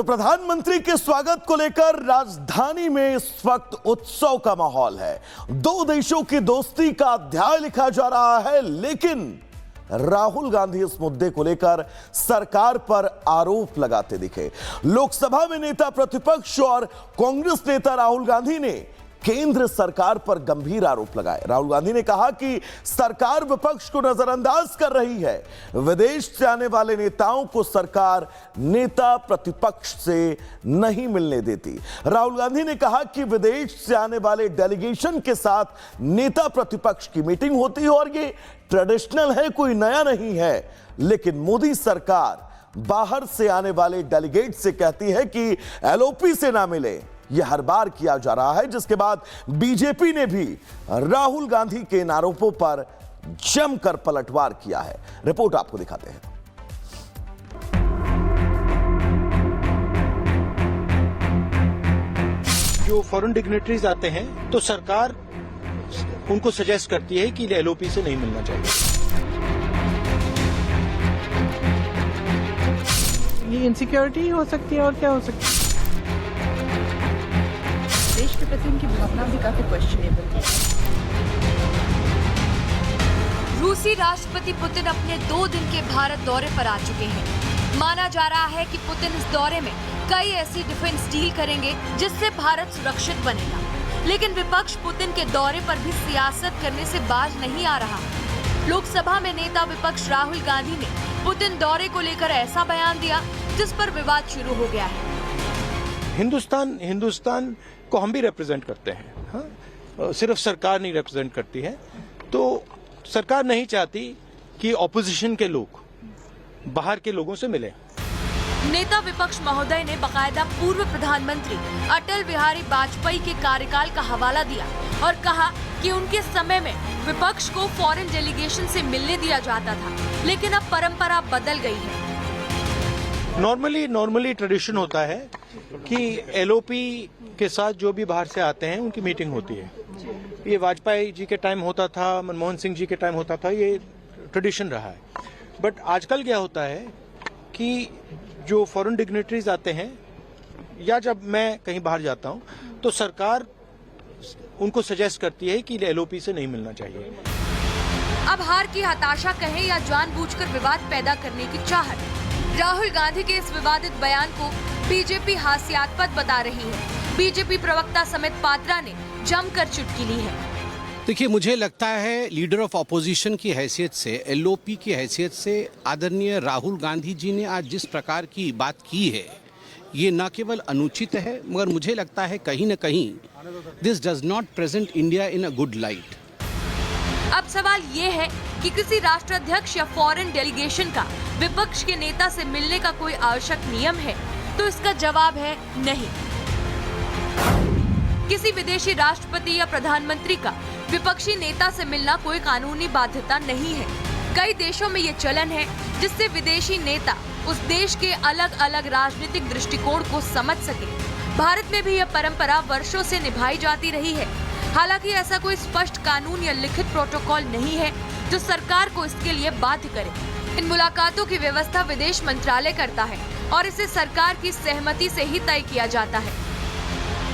तो प्रधानमंत्री के स्वागत को लेकर राजधानी में इस वक्त उत्सव का माहौल है। दो देशों की दोस्ती का अध्याय लिखा जा रहा है, लेकिन राहुल गांधी इस मुद्दे को लेकर सरकार पर आरोप लगाते दिखे। लोकसभा में नेता प्रतिपक्ष और कांग्रेस नेता राहुल गांधी ने केंद्र सरकार पर गंभीर आरोप लगाए। राहुल गांधी ने कहा कि सरकार विपक्ष को नजरअंदाज कर रही है। विदेश से आने वाले नेताओं को सरकार नेता प्रतिपक्ष से नहीं मिलने देती। राहुल गांधी ने कहा कि विदेश से आने वाले डेलीगेशन के साथ नेता प्रतिपक्ष की मीटिंग होती है और ये ट्रेडिशनल है, कोई नया नहीं है। लेकिन मोदी सरकार बाहर से आने वाले डेलीगेट से कहती है कि एलओपी से ना मिले। यह हर बार किया जा रहा है, जिसके बाद बीजेपी ने भी राहुल गांधी के इन आरोपों पर जमकर पलटवार किया है। रिपोर्ट आपको दिखाते हैं। जो फॉरेन डिग्नेटरीज आते हैं तो सरकार उनको सजेस्ट करती है कि एलओपी से नहीं मिलना चाहिए। ये इनसिक्योरिटी हो सकती है और क्या हो सकती है। देश के प्रति उनकी भावना भी काफी क्वेश्चनेबल है। रूसी राष्ट्रपति पुतिन अपने 2 दिन के भारत दौरे पर आ चुके हैं। माना जा रहा है कि पुतिन इस दौरे में कई ऐसी डिफेंस डील करेंगे जिससे भारत सुरक्षित बनेगा। लेकिन विपक्ष पुतिन के दौरे पर भी सियासत करने से बाज नहीं आ रहा। लोकसभा में नेता विपक्ष राहुल गांधी ने पुतिन दौरे को लेकर ऐसा बयान दिया जिस पर विवाद शुरू हो गया है। हिंदुस्तान को हम भी रिप्रेजेंट करते हैं। हाँ? सिर्फ सरकार नहीं रिप्रेजेंट करती है। तो सरकार नहीं चाहती कि ऑपोजिशन के लोग बाहर के लोगों से मिले। नेता विपक्ष महोदय ने बकायदा पूर्व प्रधानमंत्री अटल बिहारी वाजपेयी के कार्यकाल का हवाला दिया और कहा कि उनके समय में विपक्ष को फॉरेन डेलीगेशन से मिलने दिया जाता था, लेकिन अब परंपरा बदल गई है। नॉर्मली ट्रेडिशन होता है कि एलओपी के साथ जो भी बाहर से आते हैं उनकी मीटिंग होती है। ये वाजपेयी जी के टाइम होता था, मनमोहन सिंह जी के टाइम होता था, ये ट्रेडिशन रहा है। बट आजकल क्या होता है कि जो फॉरेन डिग्नेटरीज आते हैं या जब मैं कहीं बाहर जाता हूं तो सरकार उनको सजेस्ट करती है कि एलओपी से नहीं मिलना चाहिए। अब हार की हताशा कहें या जानबूझकर विवाद पैदा करने की चाहत, राहुल गांधी के इस विवादित बयान को बीजेपी हास्यास्पद बता रही है। बीजेपी प्रवक्ता समित पात्रा ने जमकर चुटकी ली है। देखिए, मुझे लगता है लीडर ऑफ ऑपोजिशन की हैसियत से, एलओपी की हैसियत से आदरणीय राहुल गांधी जी ने आज जिस प्रकार की बात की है, ये न केवल अनुचित है, मगर मुझे लगता है कहीं न कहीं this does not present India in a good light. अब सवाल ये है कि किसी राष्ट्राध्यक्ष या फॉरेन डेलीगेशन का विपक्ष के नेता से मिलने का कोई आवश्यक नियम है? तो इसका जवाब है नहीं। किसी विदेशी राष्ट्रपति या प्रधानमंत्री का विपक्षी नेता से मिलना कोई कानूनी बाध्यता नहीं है। कई देशों में ये चलन है जिससे विदेशी नेता उस देश के अलग अलग राजनीतिक दृष्टिकोण को समझ सके। भारत में भी यह परंपरा वर्षों से निभाई जाती रही है। हालांकि ऐसा कोई स्पष्ट कानून या लिखित प्रोटोकॉल नहीं है जो सरकार को इसके लिए बाध्य करे। इन मुलाकातों की व्यवस्था विदेश मंत्रालय करता है और इसे सरकार की सहमति से ही तय किया जाता है।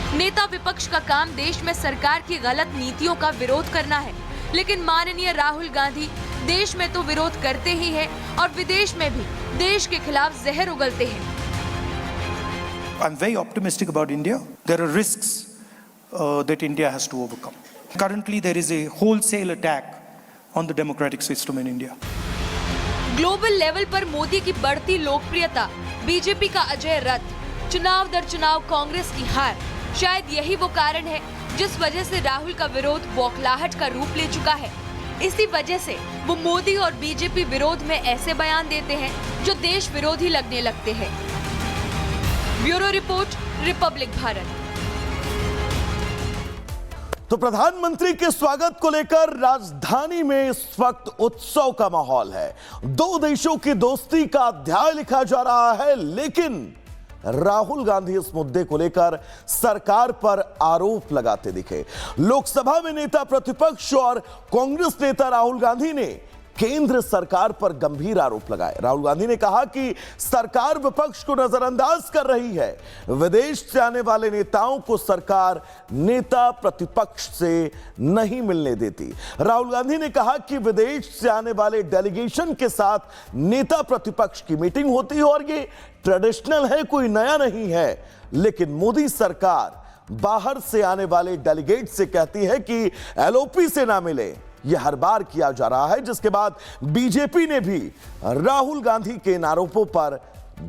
नेता विपक्ष का काम देश में सरकार की गलत नीतियों का विरोध करना है, लेकिन माननीय राहुल गांधी देश में तो विरोध करते ही हैं और विदेश में भी देश के खिलाफ जहर उगलते हैं। I'm very optimistic about India. There are risks that India has to overcome. Currently, there is a wholesale attack on the democratic system in India. Global level पर मोदी की बढ़ती लोकप्रियता, बीजेपी का अजय रथ, चुनाव दर चुनाव कांग्रेस की हार, शायद यही वो कारण है जिस वजह से राहुल का विरोध बौखलाहट का रूप ले चुका है। इसी वजह से वो मोदी और बीजेपी विरोध में ऐसे बयान देते हैं जो देश विरोधी लगने लगते हैं। Bureau report, Republic Bharat. तो प्रधानमंत्री के स्वागत को लेकर राजधानी में इस वक्त उत्सव का माहौल है। दो देशों की दोस्ती का अध्याय लिखा जा रहा है, लेकिन राहुल गांधी इस मुद्दे को लेकर सरकार पर आरोप लगाते दिखे। लोकसभा में नेता प्रतिपक्ष और कांग्रेस नेता राहुल गांधी ने केंद्र सरकार पर गंभीर आरोप लगाए। राहुल गांधी ने कहा कि सरकार विपक्ष को नजरअंदाज कर रही है। विदेश से आने वाले नेताओं को सरकार नेता प्रतिपक्ष से नहीं मिलने देती। राहुल गांधी ने कहा कि विदेश से आने वाले डेलीगेशन के साथ नेता प्रतिपक्ष की मीटिंग होती है और ये ट्रेडिशनल है, कोई नया नहीं है। लेकिन मोदी सरकार बाहर से आने वाले डेलीगेट से कहती है कि एलओपी से ना मिले। यह हर बार किया जा रहा है, जिसके बाद बीजेपी ने भी राहुल गांधी के इन आरोपों पर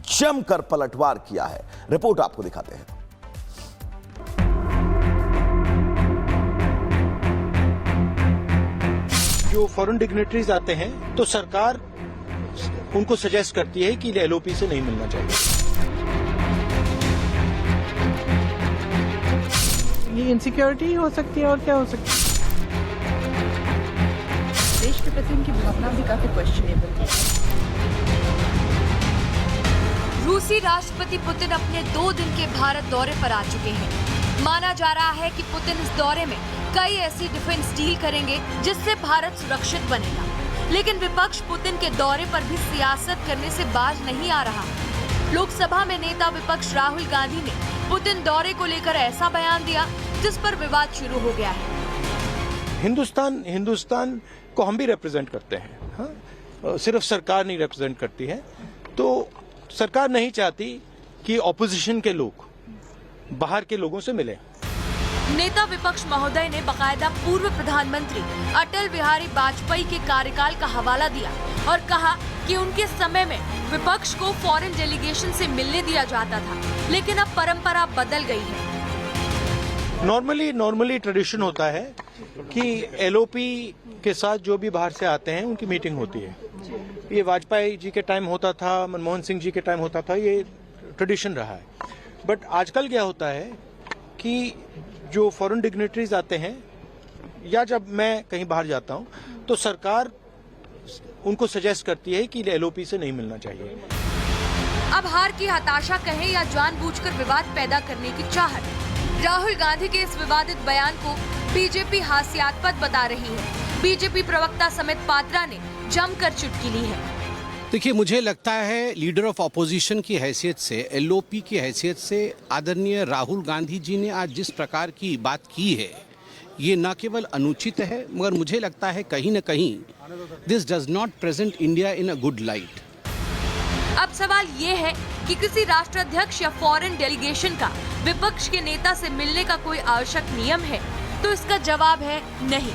जमकर पलटवार किया है। रिपोर्ट आपको दिखाते हैं। जो फॉरेन डिग्नेटरीज आते हैं तो सरकार उनको सजेस्ट करती है कि एलओपी से नहीं मिलना चाहिए। ये इनसिक्योरिटी हो सकती है और क्या हो सकता है? देश के प्रति उनकी भावना भी काफी क्वेश्चनेबल है। रूसी राष्ट्रपति पुतिन अपने 2 दिन के भारत दौरे पर आ चुके हैं। माना जा रहा है कि पुतिन इस दौरे में कई ऐसी डिफेंस डील करेंगे जिससे भारत सुरक्षित बनेगा। लेकिन विपक्ष पुतिन के दौरे पर भी सियासत करने से बाज नहीं आ रहा। लोकसभा में नेता विपक्ष राहुल गांधी ने पुतिन दौरे को लेकर ऐसा बयान दिया जिस पर विवाद शुरू हो गया है। हिंदुस्तान को हम भी रिप्रेजेंट करते हैं, हाँ? सिर्फ सरकार नहीं रिप्रेजेंट करती है। तो सरकार नहीं चाहती कि ऑपोजिशन के लोग बाहर के लोगों से मिले। नेता विपक्ष महोदय ने बकायदा पूर्व प्रधानमंत्री अटल बिहारी वाजपेयी के कार्यकाल का हवाला दिया और कहा कि उनके समय में विपक्ष को फॉरेन डेलीगेशन से मिलने दिया जाता था, लेकिन अब परंपरा बदल गई है। नॉर्मली ट्रेडिशन होता है कि एलओपी के साथ जो भी बाहर से आते हैं उनकी मीटिंग होती है। ये वाजपेयी जी के टाइम होता था, मनमोहन सिंह जी के टाइम होता था, ये ट्रेडिशन रहा है। बट आजकल क्या होता है कि जो फॉरेन डिग्नेटरीज आते हैं या जब मैं कहीं बाहर जाता हूं तो सरकार उनको सजेस्ट करती है कि एलओपी से नहीं मिलना चाहिए। अब हार की हताशा कहें या जानबूझकर विवाद पैदा करने की चाहत, राहुल गांधी के इस विवादित बयान को बीजेपी हास्यास्पद बता रही है। बीजेपी प्रवक्ता समित पात्रा ने जमकर चुटकी ली है। देखिए, मुझे लगता है लीडर ऑफ ऑपोजिशन की हैसियत से, एलओपी की हैसियत से आदरणीय राहुल गांधी जी ने आज जिस प्रकार की बात की है, ये न केवल अनुचित है, मगर मुझे लगता है कहीं न कहीं this does not present India in a good light. अब सवाल ये है कि किसी राष्ट्राध्यक्ष या फॉरेन डेलीगेशन का विपक्ष के नेता से मिलने का कोई आवश्यक नियम है? तो इसका जवाब है नहीं।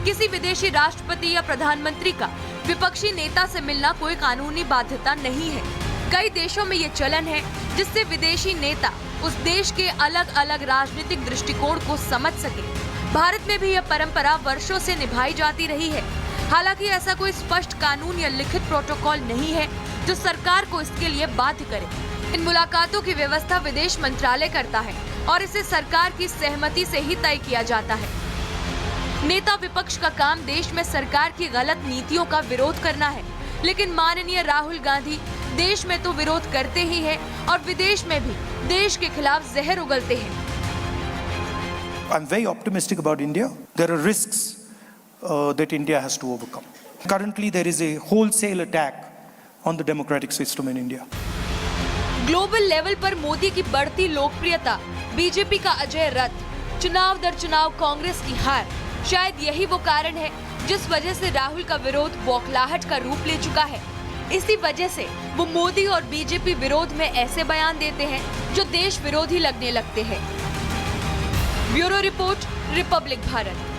किसी विदेशी राष्ट्रपति या प्रधानमंत्री का विपक्षी नेता से मिलना कोई कानूनी बाध्यता नहीं है। कई देशों में ये चलन है जिससे विदेशी नेता उस देश के अलग अलग राजनीतिक दृष्टिकोण को समझ सके। भारत में भी यह परंपरा वर्षों से निभाई जाती रही है। हालांकि ऐसा कोई स्पष्ट कानून या लिखित प्रोटोकॉल नहीं है जो सरकार को इसके लिए बाध्य करे। इन मुलाकातों की व्यवस्था विदेश मंत्रालय करता है और इसे सरकार की सहमति से ही तय किया जाता है। नेता विपक्ष का काम देश में सरकार की गलत नीतियों का विरोध करना है, लेकिन माननीय राहुल गांधी देश में तो विरोध करते ही हैं और विदेश में भी देश के खिलाफ जहर उगलते हैं। I'm very optimistic about India. There are risks that India has to overcome. Currently, there is a wholesale attack on the democratic system in India. Global level पर मोदी की बढ़ती लोकप्रियता, बीजेपी का अजय रथ, चुनाव दर चुनाव कांग्रेस की हार, शायद यही वो कारण है जिस वजह से राहुल का विरोध बौखलाहट का रूप ले चुका है। इसी वजह से वो मोदी और बीजेपी विरोध में ऐसे बयान देते हैं जो देश विरोधी लगने लगते हैं। Bureau report, Republic Bharat.